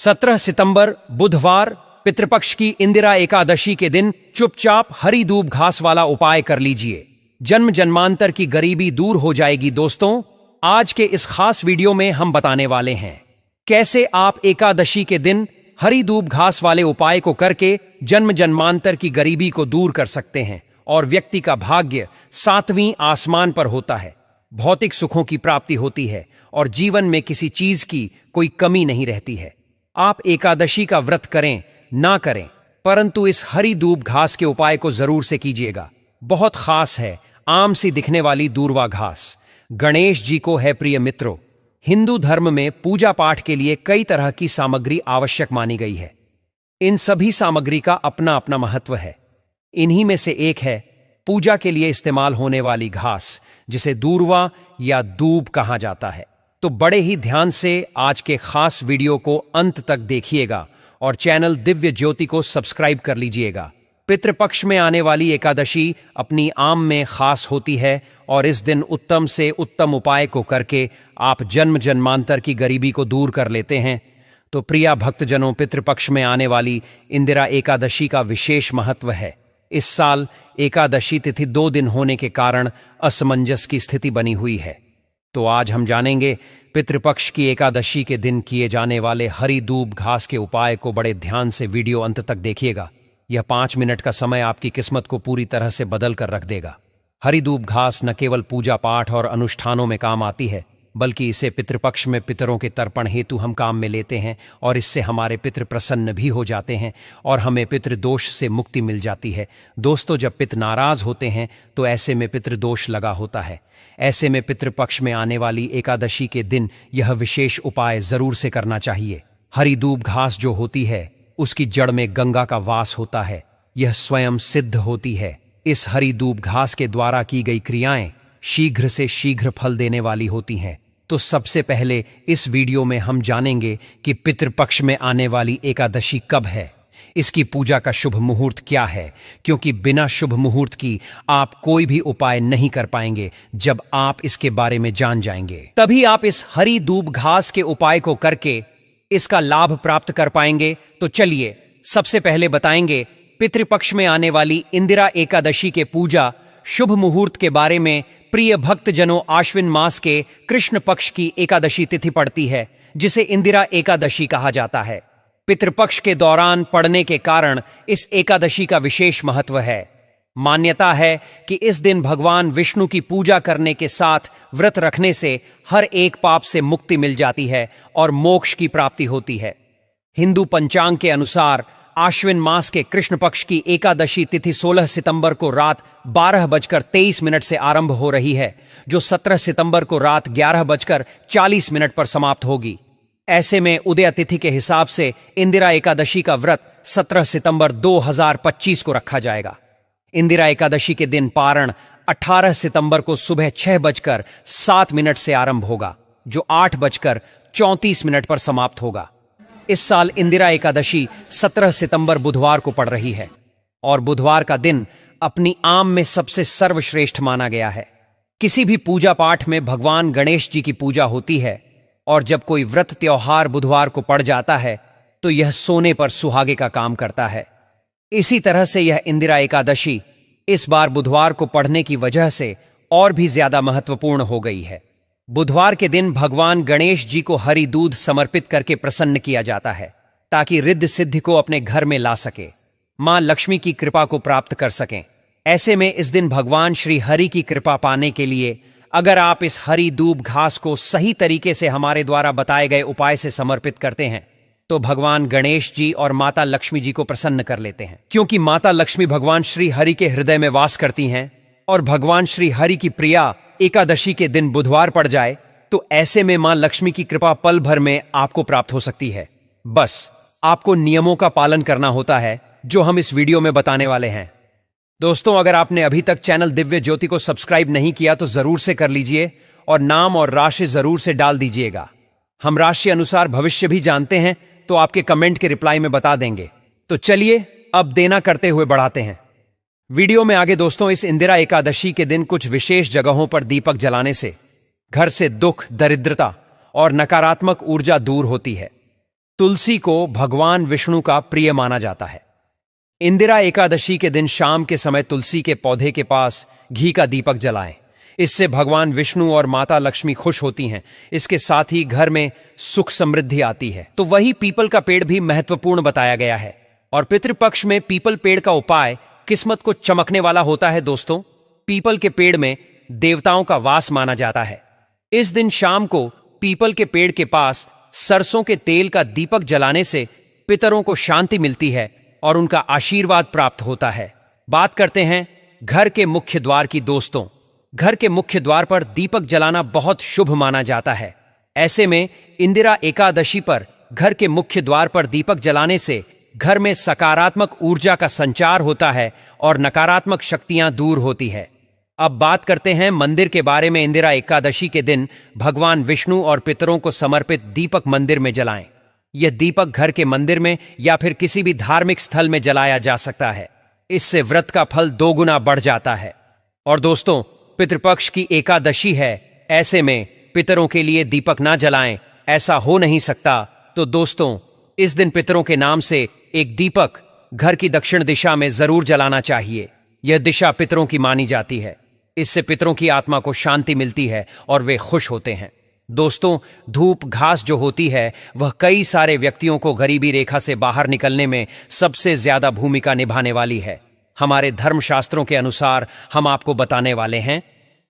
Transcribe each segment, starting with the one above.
17 सितंबर बुधवार पितृपक्ष की इंदिरा एकादशी के दिन चुपचाप हरी दूब घास वाला उपाय कर लीजिए। जन्म जन्मांतर की गरीबी दूर हो जाएगी। दोस्तों, आज के इस खास वीडियो में हम बताने वाले हैं कैसे आप एकादशी के दिन हरी दूब घास वाले उपाय को करके जन्म जन्मांतर की गरीबी को दूर कर सकते हैं और व्यक्ति का भाग्य 7वीं आसमान पर होता है। भौतिक सुखों की प्राप्ति होती है और जीवन में किसी चीज की कोई कमी नहीं रहती है। आप एकादशी का व्रत करें ना करें, परंतु इस हरी दूब घास के उपाय को जरूर से कीजिएगा। बहुत खास है। आम सी दिखने वाली दूर्वा घास गणेश जी को है प्रिय मित्रों। हिंदू धर्म में पूजा पाठ के लिए कई तरह की सामग्री आवश्यक मानी गई है। इन सभी सामग्री का अपना अपना महत्व है। इन्हीं में से एक है पूजा के लिए इस्तेमाल होने वाली घास, जिसे दूर्वा या दूब कहा जाता है। तो बड़े ही ध्यान से आज के खास वीडियो को अंत तक देखिएगा और चैनल दिव्य ज्योति को सब्सक्राइब कर लीजिएगा। पितृपक्ष में आने वाली एकादशी अपनी आम में खास होती है और इस दिन उत्तम से उत्तम उपाय को करके आप जन्म जन्मांतर की गरीबी को दूर कर लेते हैं। तो प्रिया भक्तजनों, पितृपक्ष में आने वाली इंदिरा एकादशी का विशेष महत्व है। इस साल एकादशी तिथि 2 दिन होने के कारण असमंजस की स्थिति बनी हुई है। तो आज हम जानेंगे पितृपक्ष की एकादशी के दिन किए जाने वाले हरी दूब घास के उपाय को। बड़े ध्यान से वीडियो अंत तक देखिएगा। यह 5 मिनट का समय आपकी किस्मत को पूरी तरह से बदल कर रख देगा। हरी दूब घास न केवल पूजा पाठ और अनुष्ठानों में काम आती है, बल्कि इसे पितृपक्ष में पितरों के तर्पण हेतु हम काम में लेते हैं और इससे हमारे पितृ प्रसन्न भी हो जाते हैं और हमें पितृदोष से मुक्ति मिल जाती है। दोस्तों, जब पितृ नाराज होते हैं तो ऐसे में पितृदोष लगा होता है। ऐसे में पितृपक्ष में आने वाली एकादशी के दिन यह विशेष उपाय जरूर से करना चाहिए। हरी दूब घास जो होती है उसकी जड़ में गंगा का वास होता है। यह स्वयं सिद्ध होती है। इस हरी दूब घास के द्वारा की गई क्रियाएं शीघ्र से शीघ्र फल देने वाली होती हैं। तो सबसे पहले इस वीडियो में हम जानेंगे कि पितृपक्ष में आने वाली एकादशी कब है, इसकी पूजा का शुभ मुहूर्त क्या है, क्योंकि बिना शुभ मुहूर्त की आप कोई भी उपाय नहीं कर पाएंगे। जब आप इसके बारे में जान जाएंगे तभी आप इस हरी दूब घास के उपाय को करके इसका लाभ प्राप्त कर पाएंगे। तो चलिए सबसे पहले बताएंगे पितृपक्ष में आने वाली इंदिरा एकादशी के पूजा शुभ मुहूर्त के बारे में। प्रिय भक्तजनों, आश्विन मास के कृष्ण पक्ष की एकादशी तिथि पड़ती है, जिसे इंदिरा एकादशी कहा जाता है। पितृपक्ष के दौरान पड़ने के कारण इस एकादशी का विशेष महत्व है। मान्यता है कि इस दिन भगवान विष्णु की पूजा करने के साथ व्रत रखने से हर एक पाप से मुक्ति मिल जाती है और मोक्ष की प्राप्ति होती है। हिंदू पंचांग के अनुसार आश्विन मास के कृष्ण पक्ष की एकादशी तिथि 16 सितंबर को रात 12:23 से आरंभ हो रही है, जो 17 सितंबर को रात 11:40 पर समाप्त होगी। ऐसे में उदय तिथि के हिसाब से इंदिरा एकादशी का व्रत 17 सितंबर 2025 को रखा जाएगा। इंदिरा एकादशी के दिन पारण 18 सितंबर को सुबह 6:07 से आरंभ होगा, जो 8:34 पर समाप्त होगा। इस साल इंदिरा एकादशी 17 सितंबर बुधवार को पड़ रही है और बुधवार का दिन अपनी आम में सबसे सर्वश्रेष्ठ माना गया है। किसी भी पूजा पाठ में भगवान गणेश जी की पूजा होती है और जब कोई व्रत त्योहार बुधवार को पड़ जाता है तो यह सोने पर सुहागे का काम करता है। इसी तरह से यह इंदिरा एकादशी इस बार बुधवार को पड़ने की वजह से और भी ज्यादा महत्वपूर्ण हो गई है। बुधवार के दिन भगवान गणेश जी को हरी दूध समर्पित करके प्रसन्न किया जाता है, ताकि रिद्धि सिद्धि को अपने घर में ला सके, मां लक्ष्मी की कृपा को प्राप्त कर सकें। ऐसे में इस दिन भगवान श्री हरि की कृपा पाने के लिए अगर आप इस हरी दूब घास को सही तरीके से हमारे द्वारा बताए गए उपाय से समर्पित करते हैं तो भगवान गणेश जी और माता लक्ष्मी जी को प्रसन्न कर लेते हैं। क्योंकि माता लक्ष्मी भगवान श्री हरि के हृदय में वास करती हैं और भगवान श्री हरि की प्रिया एकादशी के दिन बुधवार पड़ जाए तो ऐसे में मां लक्ष्मी की कृपा पल भर में आपको प्राप्त हो सकती है। बस आपको नियमों का पालन करना होता है, जो हम इस वीडियो में बताने वाले हैं। दोस्तों, अगर आपने अभी तक चैनल दिव्य ज्योति को सब्सक्राइब नहीं किया तो जरूर से कर लीजिए और नाम और राशि जरूर से डाल दीजिएगा। हम राशि अनुसार भविष्य भी जानते हैं, तो आपके कमेंट के रिप्लाई में बता देंगे। तो चलिए अब देना करते हुए बढ़ाते हैं वीडियो में आगे। दोस्तों, इस इंदिरा एकादशी के दिन कुछ विशेष जगहों पर दीपक जलाने से घर से दुख, दरिद्रता और नकारात्मक ऊर्जा दूर होती है। तुलसी को भगवान विष्णु का प्रिय माना जाता है। इंदिरा एकादशी के दिन शाम के समय तुलसी के पौधे के पास घी का दीपक जलाएं। इससे भगवान विष्णु और माता लक्ष्मी खुश होती हैं। इसके साथ ही घर में सुख समृद्धि आती है। तो वही पीपल का पेड़ भी महत्वपूर्ण बताया गया है। और पितृपक्ष में पीपल पेड़ का उपाय किस्मत को चमकने वाला होता है। दोस्तों, पीपल के पेड़ में देवताओं का वास माना जाता है। इस दिन शाम को पीपल के पेड़ के पास सरसों के तेल का दीपक जलाने से पितरों को शांति मिलती है और उनका आशीर्वाद प्राप्त होता है। बात करते हैं घर के मुख्य द्वार की। दोस्तों, घर के मुख्य द्वार पर दीपक जलाना बहुत शुभ माना जाता है। ऐसे में इंदिरा एकादशी पर घर के मुख्य द्वार पर दीपक जलाने से घर में सकारात्मक ऊर्जा का संचार होता है और नकारात्मक शक्तियां दूर होती है। अब बात करते हैं मंदिर के बारे में। इंदिरा एकादशी के दिन भगवान विष्णु और पितरों को समर्पित दीपक मंदिर में जलाएं। यह दीपक घर के मंदिर में या फिर किसी भी धार्मिक स्थल में जलाया जा सकता है। इससे व्रत का फल 2 गुना बढ़ जाता है। और दोस्तों, पितृपक्ष की एकादशी है, ऐसे में पितरों के लिए दीपक ना जलाएं, ऐसा हो नहीं सकता। तो दोस्तों, इस दिन पितरों के नाम से एक दीपक घर की दक्षिण दिशा में जरूर जलाना चाहिए। यह दिशा पितरों की मानी जाती है। इससे पितरों की आत्मा को शांति मिलती है और वे खुश होते हैं। दोस्तों, धूप घास जो होती है वह कई सारे व्यक्तियों को गरीबी रेखा से बाहर निकलने में सबसे ज्यादा भूमिका निभाने वाली है। हमारे धर्मशास्त्रों के अनुसार हम आपको बताने वाले हैं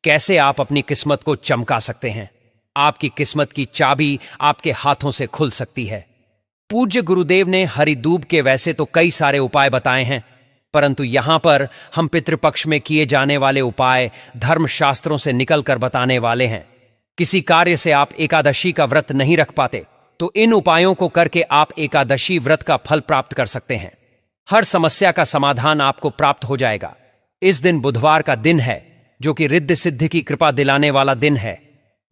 कैसे आप अपनी किस्मत को चमका सकते हैं। आपकी किस्मत की चाबी आपके हाथों से खुल सकती है। पूज्य गुरुदेव ने हरिदूब के वैसे तो कई सारे उपाय बताए हैं, परंतु यहां पर हम पितृपक्ष में किए जाने वाले उपाय धर्मशास्त्रों से निकलकर बताने वाले हैं। किसी कार्य से आप एकादशी का व्रत नहीं रख पाते तो इन उपायों को करके आप एकादशी व्रत का फल प्राप्त कर सकते हैं। हर समस्या का समाधान आपको प्राप्त हो जाएगा। इस दिन बुधवार का दिन है, जो कि रिद्धि सिद्धि की कृपा दिलाने वाला दिन है।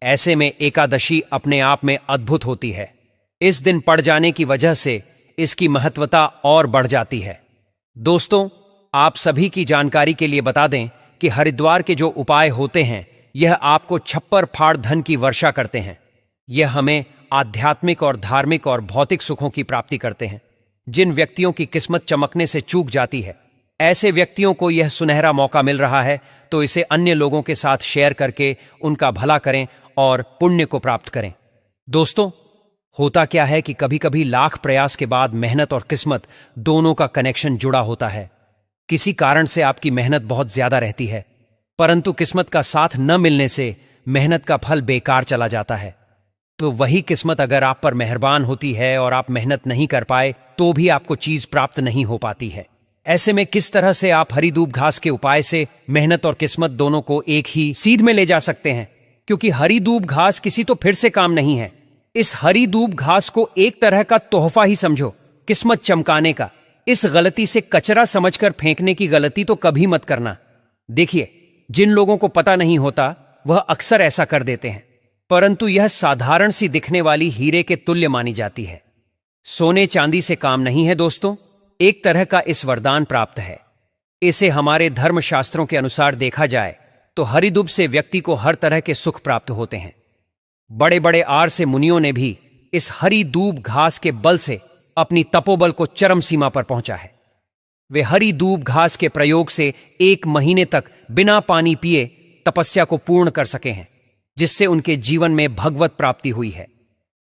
ऐसे में एकादशी अपने आप में अद्भुत होती है। इस दिन पड़ जाने की वजह से इसकी महत्वता और बढ़ जाती है। दोस्तों, आप सभी की जानकारी के लिए बता दें कि हरिद्वार के जो उपाय होते हैं यह आपको छप्पर फाड़ धन की वर्षा करते हैं। यह हमें आध्यात्मिक और धार्मिक और भौतिक सुखों की प्राप्ति करते हैं। जिन व्यक्तियों की किस्मत चमकने से चूक जाती है, ऐसे व्यक्तियों को यह सुनहरा मौका मिल रहा है, तो इसे अन्य लोगों के साथ शेयर करके उनका भला करें और पुण्य को प्राप्त करें। दोस्तों, होता क्या है कि कभी कभी लाख प्रयास के बाद मेहनत और किस्मत दोनों का कनेक्शन जुड़ा होता है। किसी कारण से आपकी मेहनत बहुत ज्यादा रहती है, परंतु किस्मत का साथ न मिलने से मेहनत का फल बेकार चला जाता है। तो वही किस्मत अगर आप पर मेहरबान होती है और आप मेहनत नहीं कर पाए तो भी आपको चीज प्राप्त नहीं हो पाती है। ऐसे में किस तरह से आप हरिदूब घास के उपाय से मेहनत और किस्मत दोनों को एक ही सीध में ले जा सकते हैं? क्योंकि हरिदूब घास किसी तो फिर से काम नहीं है। इस हरिदूब घास को एक तरह का तोहफा ही समझो, किस्मत चमकाने का। इस गलती से कचरा समझकर फेंकने की गलती तो कभी मत करना। देखिए, जिन लोगों को पता नहीं होता वह अक्सर ऐसा कर देते हैं, परंतु यह साधारण सी दिखने वाली हीरे के तुल्य मानी जाती है। सोने चांदी से काम नहीं है दोस्तों, एक तरह का इस वरदान प्राप्त है। इसे हमारे धर्मशास्त्रों के अनुसार देखा जाए तो हरिदूब से व्यक्ति को हर तरह के सुख प्राप्त होते हैं। बड़े बड़े आर से मुनियों ने भी इस हरिदूब घास के बल से अपनी तपोबल को चरम सीमा पर पहुंचा है। वे हरिदूब घास के प्रयोग से 1 महीने तक बिना पानी पिए तपस्या को पूर्ण कर सके हैं, जिससे उनके जीवन में भगवत प्राप्ति हुई है।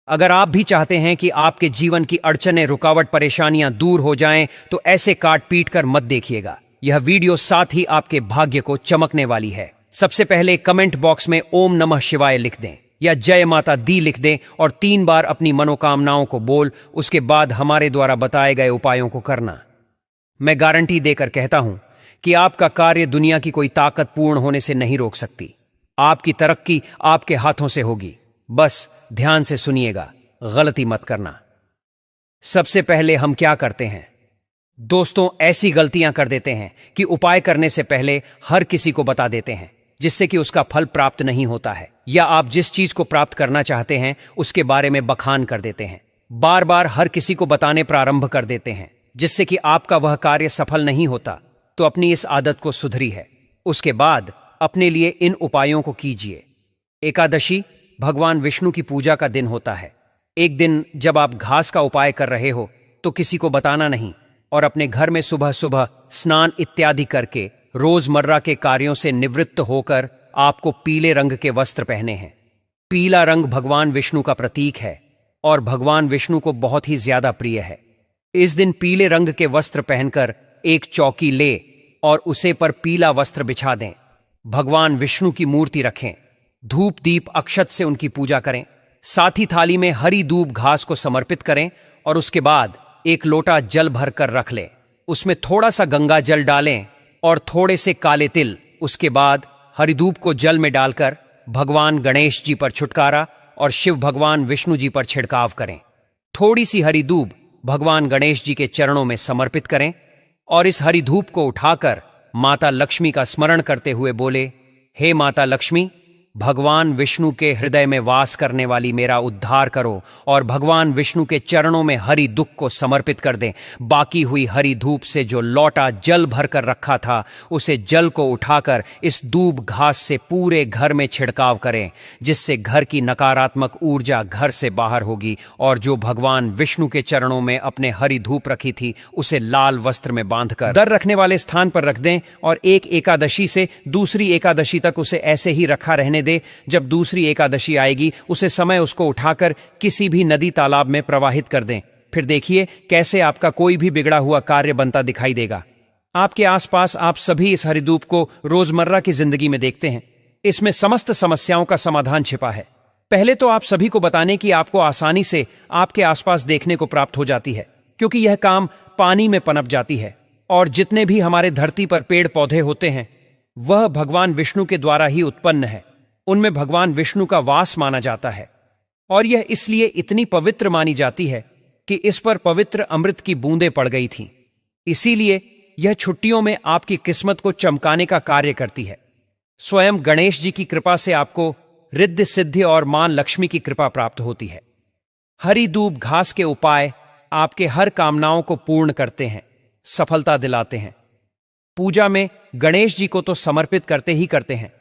अगर आप भी चाहते हैं कि आपके जीवन की अड़चनें, रुकावट, परेशानियां दूर हो जाएं, तो ऐसे काट पीट कर मत देखिएगा। यह वीडियो साथ ही आपके भाग्य को चमकने वाली है। सबसे पहले कमेंट बॉक्स में ओम नमः शिवाय लिख दें या जय माता दी लिख दें और 3 बार अपनी मनोकामनाओं को बोल उसके बाद हमारे द्वारा बताए गए उपायों को करना। मैं गारंटी देकर कहता हूं कि आपका कार्य दुनिया की कोई ताकत पूर्ण होने से नहीं रोक सकती। आपकी तरक्की आपके हाथों से होगी। बस ध्यान से सुनिएगा, गलती मत करना। सबसे पहले हम क्या करते हैं दोस्तों, ऐसी गलतियां कर देते हैं कि उपाय करने से पहले हर किसी को बता देते हैं, जिससे कि उसका फल प्राप्त नहीं होता है, या आप जिस चीज को प्राप्त करना चाहते हैं उसके बारे में बखान कर देते हैं। बार बार हर किसी को बताने प्रारंभ कर देते हैं, जिससे कि आपका वह कार्य सफल नहीं होता। तो अपनी इस आदत को सुधरी है। उसके बाद अपने लिए इन उपायों को कीजिए। एकादशी भगवान विष्णु की पूजा का दिन होता है। एक दिन जब आप घास का उपाय कर रहे हो तो किसी को बताना नहीं और अपने घर में सुबह सुबह स्नान इत्यादि करके रोजमर्रा के कार्यों से निवृत्त होकर आपको पीले रंग के वस्त्र पहने हैं। पीला रंग भगवान विष्णु का प्रतीक है और भगवान विष्णु को बहुत ही ज्यादा प्रिय है। इस दिन पीले रंग के वस्त्र पहनकर एक चौकी ले और उसे पर पीला वस्त्र बिछा दें। भगवान विष्णु की मूर्ति रखें, धूप दीप अक्षत से उनकी पूजा करें, साथ ही थाली में हरी दूब घास को समर्पित करें और उसके बाद एक लोटा जल भरकर रख लें। उसमें थोड़ा सा गंगा जल डालें और थोड़े से काले तिल। उसके बाद हरिधूप को जल में डालकर भगवान गणेश जी पर छुटकारा और शिव भगवान विष्णु जी पर छिड़काव करें। थोड़ी सी हरी दूब भगवान गणेश जी के चरणों में समर्पित करें और इस हरी धूप को उठाकर माता लक्ष्मी का स्मरण करते हुए बोले, हे माता लक्ष्मी, भगवान विष्णु के हृदय में वास करने वाली मेरा उद्धार करो और भगवान विष्णु के चरणों में हरि दुख को समर्पित कर दें। बाकी हुई हरी धूप से जो लौटा जल भरकर रखा था उसे जल को उठाकर इस दूब घास से पूरे घर में छिड़काव करें, जिससे घर की नकारात्मक ऊर्जा घर से बाहर होगी और जो भगवान विष्णु के चरणों में अपने हरी धूप रखी थी उसे लाल वस्त्र में बांधकर दर रखने वाले स्थान पर रख दें और एक एकादशी से दूसरी एकादशी तक उसे ऐसे ही रखा रहने दे। जब दूसरी एकादशी आएगी उसे समय उसको उठाकर किसी भी नदी तालाब में प्रवाहित कर दें। फिर देखिए कैसे आपका कोई भी बिगड़ा हुआ कार्य बनता दिखाई देगा। आपके आसपास आप सभी इस हरिधूप को रोजमर्रा की जिंदगी में देखते हैं। इसमें समस्त समस्याओं का समाधान छिपा है। पहले तो आप सभी को बताने की आपको आसानी से आपके आसपास देखने को प्राप्त हो जाती है, क्योंकि यह काम पानी में पनप जाती है और जितने भी हमारे धरती पर पेड़ पौधे होते हैं वह भगवान विष्णु के द्वारा ही उत्पन्न है। उनमें भगवान विष्णु का वास माना जाता है और यह इसलिए इतनी पवित्र मानी जाती है कि इस पर पवित्र अमृत की बूंदें पड़ गई थीं। इसीलिए यह छुट्टियों में आपकी किस्मत को चमकाने का कार्य करती है। स्वयं गणेश जी की कृपा से आपको रिद्धि सिद्धि और मां लक्ष्मी की कृपा प्राप्त होती है। हरी दूब घास के उपाय आपके हर कामनाओं को पूर्ण करते हैं, सफलता दिलाते हैं। पूजा में गणेश जी को तो समर्पित करते ही करते हैं,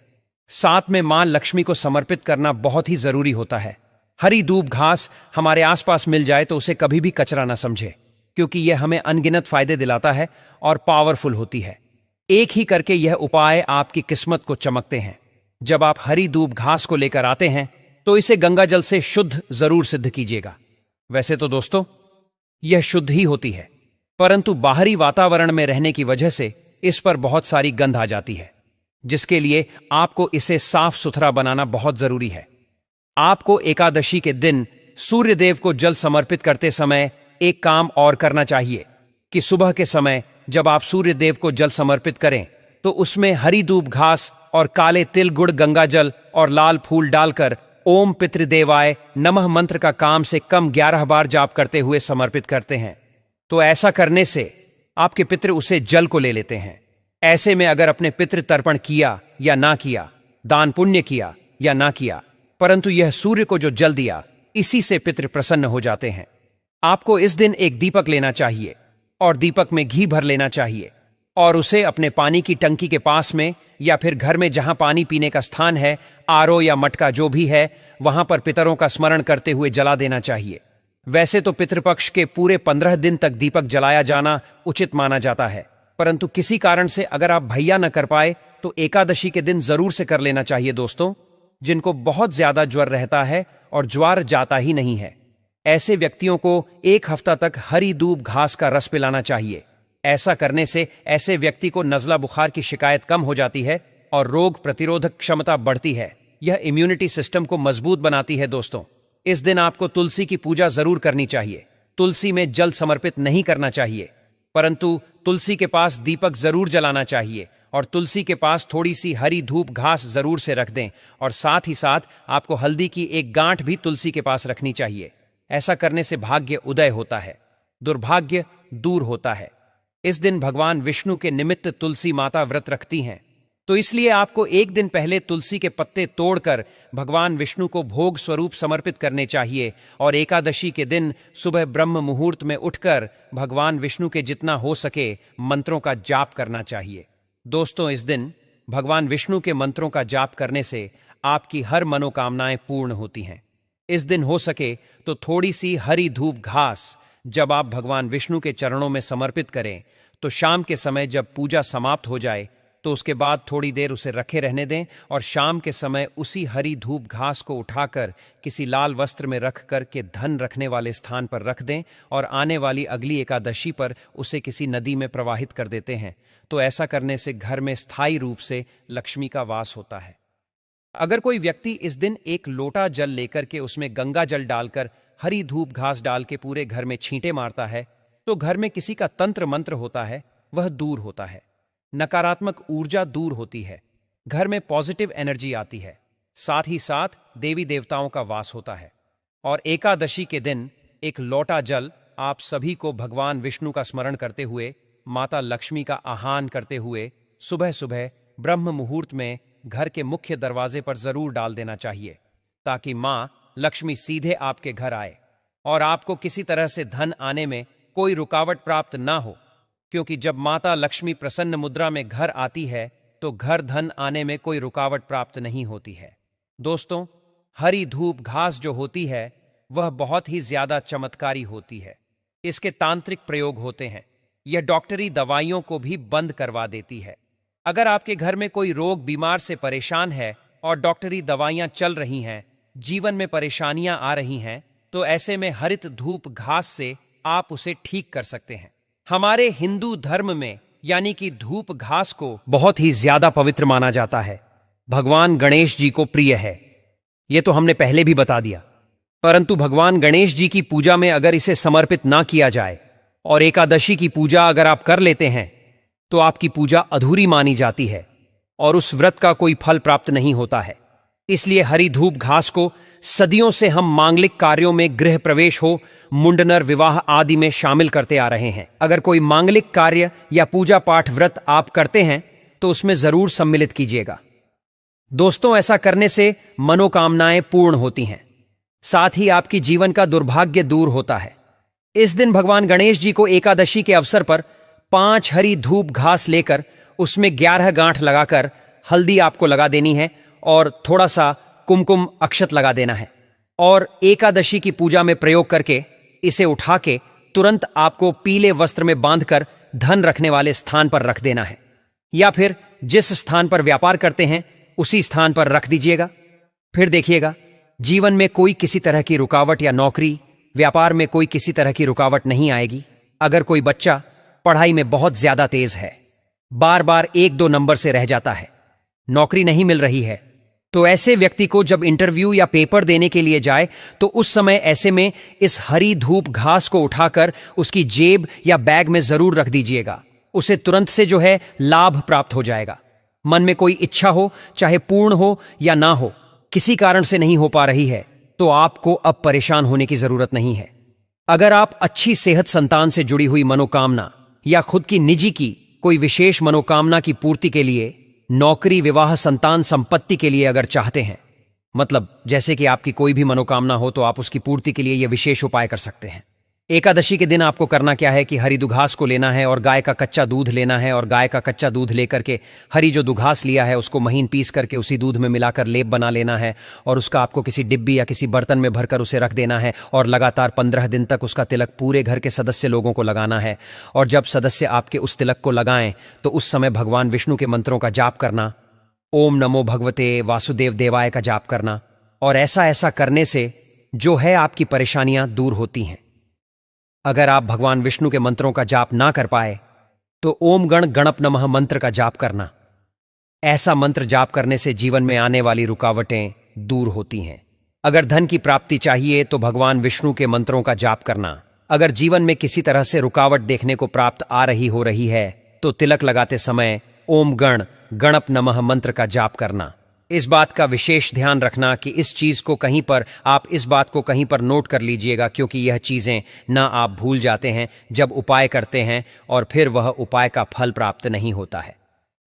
साथ में मां लक्ष्मी को समर्पित करना बहुत ही जरूरी होता है। हरी दूब घास हमारे आसपास मिल जाए तो उसे कभी भी कचरा ना समझे, क्योंकि यह हमें अनगिनत फायदे दिलाता है और पावरफुल होती है। एक ही करके यह उपाय आपकी किस्मत को चमकते हैं। जब आप हरी दूब घास को लेकर आते हैं तो इसे गंगा जल से शुद्ध जरूर सिद्ध कीजिएगा। वैसे तो दोस्तों यह शुद्ध ही होती है, परंतु बाहरी वातावरण में रहने की वजह से इस पर बहुत सारी गंध आ जाती है, जिसके लिए आपको इसे साफ सुथरा बनाना बहुत जरूरी है। आपको एकादशी के दिन सूर्य देव को जल समर्पित करते समय एक काम और करना चाहिए कि सुबह के समय जब आप सूर्य देव को जल समर्पित करें तो उसमें हरी दूब घास और काले तिल गुड़ गंगा जल और लाल फूल डालकर ओम पितृदेवाय नमः मंत्र का काम से कम 11 बार जाप करते हुए समर्पित करते हैं। तो ऐसा करने से आपके पितृ उसे जल को ले लेते हैं। ऐसे में अगर अपने पितृ तर्पण किया या ना किया, दान पुण्य किया या ना किया, परंतु यह सूर्य को जो जल दिया इसी से पितृ प्रसन्न हो जाते हैं। आपको इस दिन एक दीपक लेना चाहिए और दीपक में घी भर लेना चाहिए और उसे अपने पानी की टंकी के पास में या फिर घर में जहां पानी पीने का स्थान है, आरओ या मटका जो भी है, वहां पर पितरों का स्मरण करते हुए जला देना चाहिए। वैसे तो पितृपक्ष के पूरे 15 दिन तक दीपक जलाया जाना उचित माना जाता है, परंतु किसी कारण से अगर आप भैया न कर पाए तो एकादशी के दिन जरूर से कर लेना चाहिए। दोस्तों, जिनको बहुत ज्यादा ज्वर रहता है और ज्वर जाता ही नहीं है, ऐसे व्यक्तियों को 1 हफ्ता तक हरी दूब घास का रस पिलाना चाहिए। ऐसा करने से ऐसे व्यक्ति को नजला बुखार की शिकायत कम हो जाती है और रोग प्रतिरोधक क्षमता बढ़ती है। यह इम्यूनिटी सिस्टम को मजबूत बनाती है। दोस्तों, इस दिन आपको तुलसी की पूजा जरूर करनी चाहिए। तुलसी में जल समर्पित नहीं करना चाहिए, परंतु तुलसी के पास दीपक जरूर जलाना चाहिए और तुलसी के पास थोड़ी सी हरी धूप घास जरूर से रख दें और साथ ही साथ आपको हल्दी की एक गांठ भी तुलसी के पास रखनी चाहिए। ऐसा करने से भाग्य उदय होता है, दुर्भाग्य दूर होता है। इस दिन भगवान विष्णु के निमित्त तुलसी माता व्रत रखती हैं, तो इसलिए आपको एक दिन पहले तुलसी के पत्ते तोड़कर भगवान विष्णु को भोग स्वरूप समर्पित करने चाहिए और एकादशी के दिन सुबह ब्रह्म मुहूर्त में उठकर भगवान विष्णु के जितना हो सके मंत्रों का जाप करना चाहिए। दोस्तों, इस दिन भगवान विष्णु के मंत्रों का जाप करने से आपकी हर मनोकामनाएं पूर्ण होती हैं। इस दिन हो सके तो थोड़ी सी हरी धूप घास जब आप भगवान विष्णु के चरणों में समर्पित करें, तो शाम के समय जब पूजा समाप्त हो जाए तो उसके बाद थोड़ी देर उसे रखे रहने दें और शाम के समय उसी हरी धूप घास को उठाकर किसी लाल वस्त्र में रख कर के धन रखने वाले स्थान पर रख दें और आने वाली अगली एकादशी पर उसे किसी नदी में प्रवाहित कर देते हैं। तो ऐसा करने से घर में स्थायी रूप से लक्ष्मी का वास होता है। अगर कोई व्यक्ति इस दिन एक लोटा जल लेकर के उसमें गंगा जल डालकर हरी धूप घास डाल के पूरे घर में छींटे मारता है, तो घर में किसी का तंत्र मंत्र होता है वह दूर होता है, नकारात्मक ऊर्जा दूर होती है, घर में पॉजिटिव एनर्जी आती है, साथ ही साथ देवी देवताओं का वास होता है। और एकादशी के दिन एक लोटा जल आप सभी को भगवान विष्णु का स्मरण करते हुए, माता लक्ष्मी का आह्वान करते हुए सुबह सुबह ब्रह्म मुहूर्त में घर के मुख्य दरवाजे पर जरूर डाल देना चाहिए, ताकि मां लक्ष्मी सीधे आपके घर आए और आपको किसी तरह से धन आने में कोई रुकावट प्राप्त ना हो। क्योंकि जब माता लक्ष्मी प्रसन्न मुद्रा में घर आती है तो घर धन आने में कोई रुकावट प्राप्त नहीं होती है। दोस्तों, हरी धूप घास जो होती है वह बहुत ही ज्यादा चमत्कारी होती है। इसके तांत्रिक प्रयोग होते हैं। यह डॉक्टरी दवाइयों को भी बंद करवा देती है। अगर आपके घर में कोई रोग बीमार से परेशान है और डॉक्टरी दवाइयां चल रही हैं, जीवन में परेशानियां आ रही हैं, तो ऐसे में हरित धूप घास से आप उसे ठीक कर सकते हैं। हमारे हिंदू धर्म में यानी कि धूप घास को बहुत ही ज्यादा पवित्र माना जाता है। भगवान गणेश जी को प्रिय है, यह तो हमने पहले भी बता दिया। परंतु भगवान गणेश जी की पूजा में अगर इसे समर्पित ना किया जाए और एकादशी की पूजा अगर आप कर लेते हैं तो आपकी पूजा अधूरी मानी जाती है और उस व्रत का कोई फल प्राप्त नहीं होता है। इसलिए हरी धूप घास को सदियों से हम मांगलिक कार्यों में, गृह प्रवेश हो, मुंडनर, विवाह आदि में शामिल करते आ रहे हैं। अगर कोई मांगलिक कार्य या पूजा पाठ व्रत आप करते हैं तो उसमें जरूर सम्मिलित कीजिएगा। दोस्तों, ऐसा करने से मनोकामनाएं पूर्ण होती हैं, साथ ही आपकी जीवन का दुर्भाग्य दूर होता है। इस दिन भगवान गणेश जी को एकादशी के अवसर पर 5 हरी धूप घास लेकर उसमें 11 गांठ लगाकर हल्दी आपको लगा देनी है और थोड़ा सा कुमकुम अक्षत लगा देना है और एकादशी की पूजा में प्रयोग करके इसे उठा के तुरंत आपको पीले वस्त्र में बांधकर धन रखने वाले स्थान पर रख देना है, या फिर जिस स्थान पर व्यापार करते हैं उसी स्थान पर रख दीजिएगा। फिर देखिएगा, जीवन में कोई किसी तरह की रुकावट या नौकरी व्यापार में कोई किसी तरह की रुकावट नहीं आएगी। अगर कोई बच्चा पढ़ाई में बहुत ज्यादा तेज है, बार बार 1-2 नंबर से रह जाता है, नौकरी नहीं मिल रही है, तो ऐसे व्यक्ति को जब इंटरव्यू या पेपर देने के लिए जाए तो उस समय ऐसे में इस हरी धूप घास को उठाकर उसकी जेब या बैग में जरूर रख दीजिएगा। उसे तुरंत से जो है लाभ प्राप्त हो जाएगा। मन में कोई इच्छा हो, चाहे पूर्ण हो या ना हो, किसी कारण से नहीं हो पा रही है तो आपको अब परेशान होने की जरूरत नहीं है। अगर आप अच्छी सेहत, संतान से जुड़ी हुई मनोकामना या खुद की निजी की कोई विशेष मनोकामना की पूर्ति के लिए, नौकरी, विवाह, संतान, संपत्ति के लिए अगर चाहते हैं, मतलब जैसे कि आपकी कोई भी मनोकामना हो, तो आप उसकी पूर्ति के लिए यह विशेष उपाय कर सकते हैं। एकादशी के दिन आपको करना क्या है कि हरी दुघास को लेना है और गाय का कच्चा दूध लेना है और गाय का कच्चा दूध लेकर के हरी जो दुघास लिया है उसको महीन पीस करके उसी दूध में मिलाकर लेप बना लेना है और उसका आपको किसी डिब्बी या किसी बर्तन में भरकर उसे रख देना है और लगातार 15 दिन तक उसका तिलक पूरे घर के सदस्य लोगों को लगाना है। और जब सदस्य आपके उस तिलक को लगाएं तो उस समय भगवान विष्णु के मंत्रों का जाप करना, ओम नमो भगवते वासुदेव देवाय का जाप करना। और ऐसा करने से जो है आपकी परेशानियां दूर होती हैं। अगर आप भगवान विष्णु के मंत्रों का जाप ना कर पाए तो ओम गण गणप नमः मंत्र का जाप करना। ऐसा मंत्र जाप करने से जीवन में आने वाली रुकावटें दूर होती हैं। अगर धन की प्राप्ति चाहिए तो भगवान विष्णु के मंत्रों का जाप करना। अगर जीवन में किसी तरह से रुकावट देखने को प्राप्त आ रही हो रही है तो तिलक लगाते समय ओम गण गणप नमः मंत्र का जाप करना। इस बात का विशेष ध्यान रखना कि इस चीज को कहीं पर आप इस बात को कहीं पर नोट कर लीजिएगा, क्योंकि यह चीजें ना आप भूल जाते हैं जब उपाय करते हैं और फिर वह उपाय का फल प्राप्त नहीं होता है।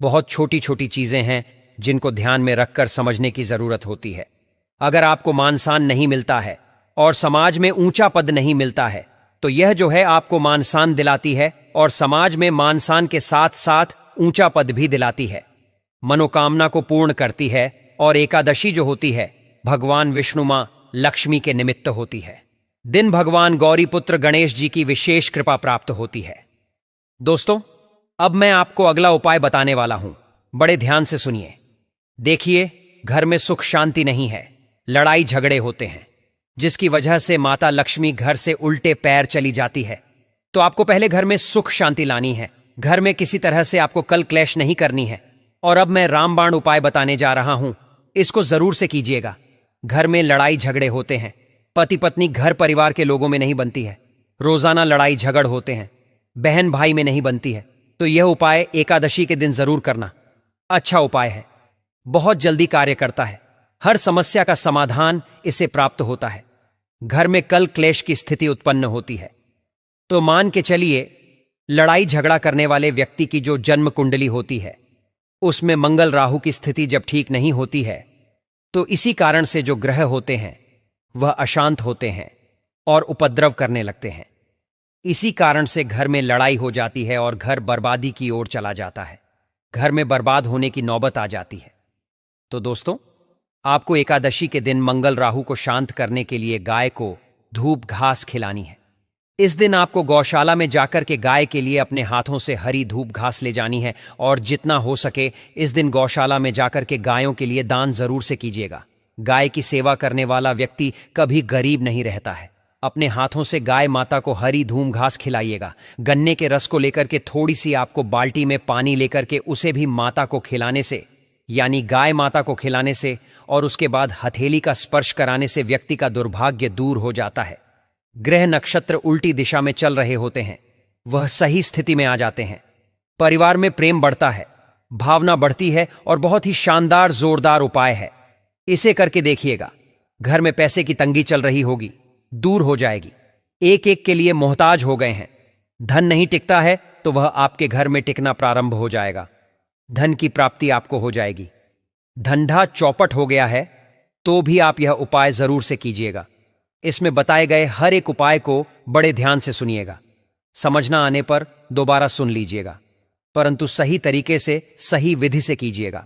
बहुत छोटी छोटी चीजें हैं जिनको ध्यान में रखकर समझने की जरूरत होती है। अगर आपको मान सम्मान नहीं मिलता है और समाज में ऊंचा पद नहीं मिलता है तो यह जो है आपको मान सम्मान दिलाती है और समाज में मान सम्मान के साथ साथ ऊंचा पद भी दिलाती है, मनोकामना को पूर्ण करती है। और एकादशी जो होती है, भगवान विष्णु मां लक्ष्मी के निमित्त होती है। दिन भगवान गौरी पुत्र गणेश जी की विशेष कृपा प्राप्त होती है। दोस्तों, अब मैं आपको अगला उपाय बताने वाला हूं। बड़े ध्यान से सुनिए। देखिए, घर में सुख शांति नहीं है, लड़ाई झगड़े होते हैं, जिसकी वजह से माता लक्ष्मी घर से उल्टे पैर चली जाती है। तो आपको पहले घर में सुख शांति लानी है। घर में किसी तरह से आपको कल क्लैश नहीं करनी है। और अब मैं रामबाण उपाय बताने जा रहा हूं, इसको जरूर से कीजिएगा। घर में लड़ाई झगड़े होते हैं, पति पत्नी घर परिवार के लोगों में नहीं बनती है, रोजाना लड़ाई झगड़ होते हैं, बहन भाई में नहीं बनती है, तो यह उपाय एकादशी के दिन जरूर करना। अच्छा उपाय है, बहुत जल्दी कार्य करता है, हर समस्या का समाधान इससे प्राप्त होता है। घर में कल क्लेश की स्थिति उत्पन्न होती है तो मान के चलिए, लड़ाई झगड़ा करने वाले व्यक्ति की जो जन्म कुंडली होती है उसमें मंगल राहु की स्थिति जब ठीक नहीं होती है, तो इसी कारण से जो ग्रह होते हैं वह अशांत होते हैं और उपद्रव करने लगते हैं। इसी कारण से घर में लड़ाई हो जाती है और घर बर्बादी की ओर चला जाता है, घर में बर्बाद होने की नौबत आ जाती है। तो दोस्तों, आपको एकादशी के दिन मंगल राहु को शांत करने के लिए गाय को धूप घास खिलानी है। इस दिन आपको गौशाला में जाकर के गाय के लिए अपने हाथों से हरी धूप घास ले जानी है और जितना हो सके इस दिन गौशाला में जाकर के गायों के लिए दान जरूर से कीजिएगा। गाय की सेवा करने वाला व्यक्ति कभी गरीब नहीं रहता है। अपने हाथों से गाय माता को हरी धूम घास खिलाइएगा। गन्ने के रस को लेकर के थोड़ी सी आपको बाल्टी में पानी लेकर के उसे भी माता को खिलाने से, यानी गाय माता को खिलाने से और उसके बाद हथेली का स्पर्श कराने से व्यक्ति का दुर्भाग्य दूर हो जाता है। ग्रह नक्षत्र उल्टी दिशा में चल रहे होते हैं, वह सही स्थिति में आ जाते हैं। परिवार में प्रेम बढ़ता है, भावना बढ़ती है और बहुत ही शानदार जोरदार उपाय है। इसे करके देखिएगा। घर में पैसे की तंगी चल रही होगी, दूर हो जाएगी। एक एक के लिए मोहताज हो गए हैं, धन नहीं टिकता है तो वह आपके घर में टिकना प्रारंभ हो जाएगा। धन की प्राप्ति आपको हो जाएगी। धंधा चौपट हो गया है तो भी आप यह उपाय जरूर से कीजिएगा। इसमें बताए गए हर एक उपाय को बड़े ध्यान से सुनिएगा। समझना आने पर दोबारा सुन लीजिएगा, परंतु सही तरीके से, सही विधि से कीजिएगा।